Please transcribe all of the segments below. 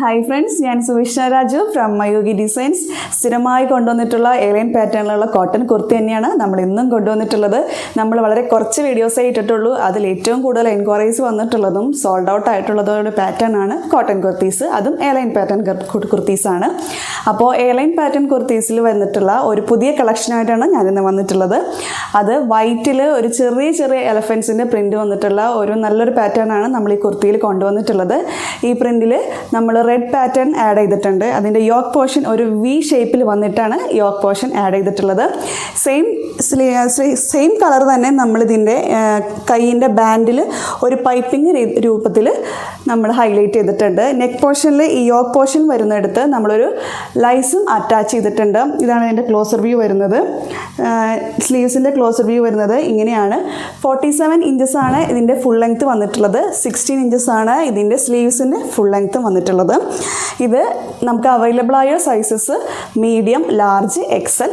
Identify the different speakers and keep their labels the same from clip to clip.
Speaker 1: Hi friends, ഞാൻ സുവിഷ്ണ Raju from മയൂഗി designs. സ്ഥിരമായി കൊണ്ടുവന്നിട്ടുള്ള എലൈൻ പാറ്റേണിലുള്ള കോട്ടൺ കുർത്തി തന്നെയാണ് നമ്മൾ ഇന്നും കൊണ്ടുവന്നിട്ടുള്ളത്. നമ്മൾ വളരെ കുറച്ച് വീഡിയോസേ ഇട്ടിട്ടുള്ളൂ. അതിൽ ഏറ്റവും കൂടുതൽ എൻക്വയറീസ് വന്നിട്ടുള്ളതും സോൾഡ് ഔട്ട് ആയിട്ടുള്ളതൊരു പാറ്റേൺ ആണ് കോട്ടൺ കുർത്തീസ്, അതും എലൈൻ പാറ്റേൺ കുർത്തീസാണ്. അപ്പോൾ എലൈൻ പാറ്റേൺ കുർത്തീസിൽ വന്നിട്ടുള്ള ഒരു പുതിയ കളക്ഷനായിട്ടാണ് ഞാനിന്ന് വന്നിട്ടുള്ളത്. അത് വൈറ്റിൽ ഒരു ചെറിയ എലഫൻസിൻ്റെ പ്രിൻറ്റ് വന്നിട്ടുള്ള ഒരു നല്ലൊരു പാറ്റേൺ ആണ് നമ്മൾ ഈ കുർത്തിയിൽ കൊണ്ടുവന്നിട്ടുള്ളത്. ഈ പ്രിൻറ്റിൽ നമ്മൾ റെഡ് പാറ്റേൺ ആഡ് ചെയ്തിട്ടുണ്ട്. അതിൻ്റെ യോക്ക് പോർഷൻ ഒരു വി ഷേപ്പിൽ വന്നിട്ടാണ് യോക്ക് പോർഷൻ ആഡ് ചെയ്തിട്ടുള്ളത്. സെയിം കളർ തന്നെ നമ്മളിതിൻ്റെ കൈയിൻ്റെ ബാൻഡിൽ ഒരു പൈപ്പിംഗ് രൂപത്തിൽ നമ്മൾ ഹൈലൈറ്റ് ചെയ്തിട്ടുണ്ട്. നെക്ക് പോർഷനിൽ ഈ യോക്ക് പോർഷൻ വരുന്നിടത്ത് നമ്മളൊരു ലൈസും അറ്റാച്ച് ചെയ്തിട്ടുണ്ട്. ഇതാണ് ഇതിൻ്റെ ക്ലോസർ വ്യൂ വരുന്നത്. സ്ലീവ്സിൻ്റെ ക്ലോസർ വ്യൂ വരുന്നത് ഇങ്ങനെയാണ്. 47 ഇഞ്ചസ് ആണ് ഇതിൻ്റെ ഫുൾ ലെങ്ത്ത് വന്നിട്ടുള്ളത്. 16 ഇഞ്ചസ് ആണ് ഇതിൻ്റെ സ്ലീവ്സിൻ്റെ ഫുൾ ലെങ്ത്ത് വന്നിട്ടുള്ളത്. ഇത് നമുക്ക് അവൈലബിളായ sizes medium, large, XL,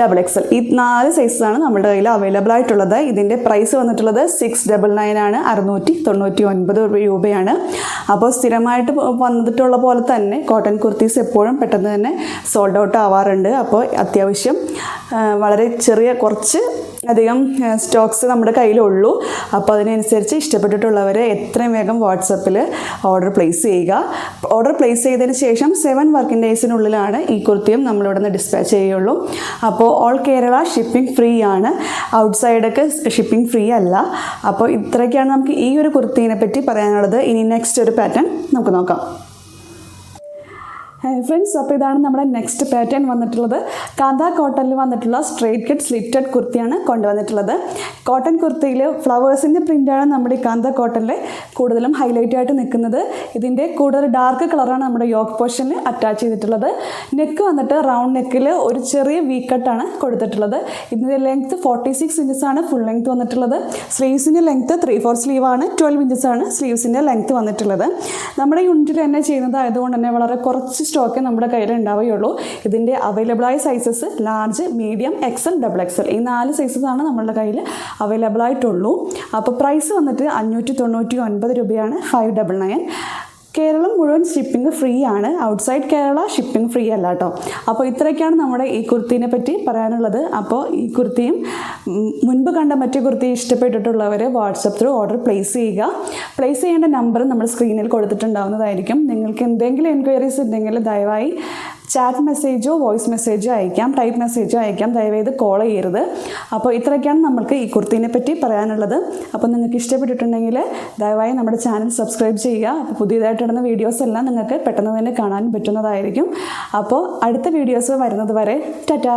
Speaker 1: double XL, ഈ 4 സൈസസാണ് നമ്മുടെ കയ്യിൽ അവൈലബിൾ ആയിട്ടുള്ളത്. ഇതിൻ്റെ പ്രൈസ് വന്നിട്ടുള്ളത് 699 ആണ്, 699 രൂപയാണ്. അപ്പോൾ സ്ഥിരമായിട്ട് വന്നിട്ടുള്ള പോലെ തന്നെ കോട്ടൺ കുർത്തീസ് എപ്പോഴും പെട്ടെന്ന് തന്നെ സോൾഡ് ഔട്ട് ആവാറുണ്ട്. അപ്പോൾ അത്യാവശ്യം വളരെ കുറച്ച് അധികം സ്റ്റോക്സ് നമ്മുടെ കയ്യിലുള്ളൂ. അപ്പോൾ അതിനനുസരിച്ച് ഇഷ്ടപ്പെട്ടിട്ടുള്ളവർ എത്രയും വേഗം വാട്സപ്പിൽ ഓർഡർ പ്ലേസ് ചെയ്യുക. ഓർഡർ പ്ലേസ് ചെയ്തതിന് ശേഷം 7 വർക്കിംഗ് ഡേയ്സിനുള്ളിലാണ് ഈ കുർത്തിയും നമ്മളിവിടെ നിന്ന് ഡിസ്പാച്ച് ചെയ്യുള്ളൂ. അപ്പോൾ ഓൾ കേരള ഷിപ്പിംഗ് ഫ്രീ ആണ്, ഔട്ട്സൈഡൊക്കെ ഷിപ്പിംഗ് ഫ്രീ അല്ല. അപ്പോൾ ഇത്രയൊക്കെയാണ് നമുക്ക് ഈ ഒരു കുർത്തീനെ പറ്റി പറയാനുള്ളത്. ഇനി നെക്സ്റ്റ് ഒരു പാറ്റേൺ നമുക്ക് നോക്കാം. ഫ്രണ്ട്സ്, അപ്പോൾ ഇതാണ് നമ്മുടെ നെക്സ്റ്റ് പാറ്റേൺ വന്നിട്ടുള്ളത്. കാന്ത കോട്ടണിൽ വന്നിട്ടുള്ള സ്ട്രെയിറ്റ് കട്ട് സ്ലിറ്റഡ് കുർത്തിയാണ് കൊണ്ടുവന്നിട്ടുള്ളത്. കോട്ടൺ കുർത്തിയിൽ ഫ്ലവേഴ്സിൻ്റെ പ്രിൻ്റാണ് നമ്മുടെ ഈ കാന്ത കോട്ടണിൽ കൂടുതലും ഹൈലൈറ്റ് ആയിട്ട് നിൽക്കുന്നത്. ഇതിൻ്റെ കൂടുതൽ ഡാർക്ക് കളറാണ് നമ്മുടെ യോക്ക് പോർഷനിൽ അറ്റാച്ച് ചെയ്തിട്ടുള്ളത്. നെക്ക് വന്നിട്ട് റൗണ്ട് നെക്കിൽ ഒരു ചെറിയ വി കട്ടാണ് കൊടുത്തിട്ടുള്ളത്. ഇതിൻ്റെ ലെങ്ത്ത് 46 ഇഞ്ചസ് ആണ് ഫുൾ ലെങ്ത്ത് വന്നിട്ടുള്ളത്. സ്ലീവ്സിൻ്റെ ലെങ്ത്ത് 3/4 സ്ലീവാണ്. 12 ഇഞ്ചസ് ആണ് സ്ലീവ്സിൻ്റെ ലെങ്ത്ത് വന്നിട്ടുള്ളത്. നമ്മുടെ യൂണിറ്റിൽ തന്നെ ചെയ്യുന്നത് ആയതുകൊണ്ട് തന്നെ വളരെ കുറച്ച് സ്റ്റോക്ക് നമ്മുടെ കയ്യിൽ ഉണ്ടാവുകയുള്ളൂ. ഇതിൻ്റെ അവൈലബിളായ sizes large, medium, XL, double XL, ഈ 4 സൈസസാണ് നമ്മളുടെ കയ്യിൽ അവൈലബിൾ ആയിട്ടുള്ളൂ. അപ്പോൾ പ്രൈസ് വന്നിട്ട് 599 രൂപയാണ്, 599. കേരളം മുഴുവൻ ഷിപ്പിംഗ് ഫ്രീ ആണ്, ഔട്ട്സൈഡ് കേരള ഷിപ്പിംഗ് ഫ്രീ അല്ല കേട്ടോ. അപ്പോൾ ഇത്രയൊക്കെയാണ് നമ്മുടെ ഈ കുർത്തീനെ പറ്റി പറയാനുള്ളത്. അപ്പോൾ ഈ കുർത്തിയും മുൻപ് കണ്ട മറ്റു കുർത്തി ഇഷ്ടപ്പെട്ടിട്ടുള്ളവർ വാട്സപ്പ് ത്രൂ ഓർഡർ പ്ലേസ് ചെയ്യുക. പ്ലേസ് ചെയ്യേണ്ട നമ്പർ നമ്മൾ സ്ക്രീനിൽ കൊടുത്തിട്ടുണ്ടാവുന്നതായിരിക്കും. നിങ്ങൾക്ക് എന്തെങ്കിലും എൻക്വയറീസ് ഉണ്ടെങ്കിൽ ദയവായി ചാറ്റ് മെസ്സേജോ വോയിസ് മെസ്സേജോ അയക്കാം, ടൈപ്പ് മെസ്സേജോ അയക്കാം. ദയവായത് കോൾ ചെയ്യരുത്. അപ്പോൾ ഇത്രയൊക്കെയാണ് നമുക്ക് ഈ കുർത്തീനെ പറ്റി പറയാനുള്ളത്. അപ്പോൾ നിങ്ങൾക്ക് ഇഷ്ടപ്പെട്ടിട്ടുണ്ടെങ്കിൽ ദയവായി നമ്മുടെ ചാനൽ സബ്സ്ക്രൈബ് ചെയ്യുക. അപ്പോൾ പുതിയതായിട്ടിടുന്ന വീഡിയോസ് എല്ലാം നിങ്ങൾക്ക് പെട്ടെന്ന് തന്നെ കാണാൻ പറ്റുന്നതായിരിക്കും. അപ്പോൾ അടുത്ത വീഡിയോസ് വരുന്നത് വരെ ടാറ്റാ.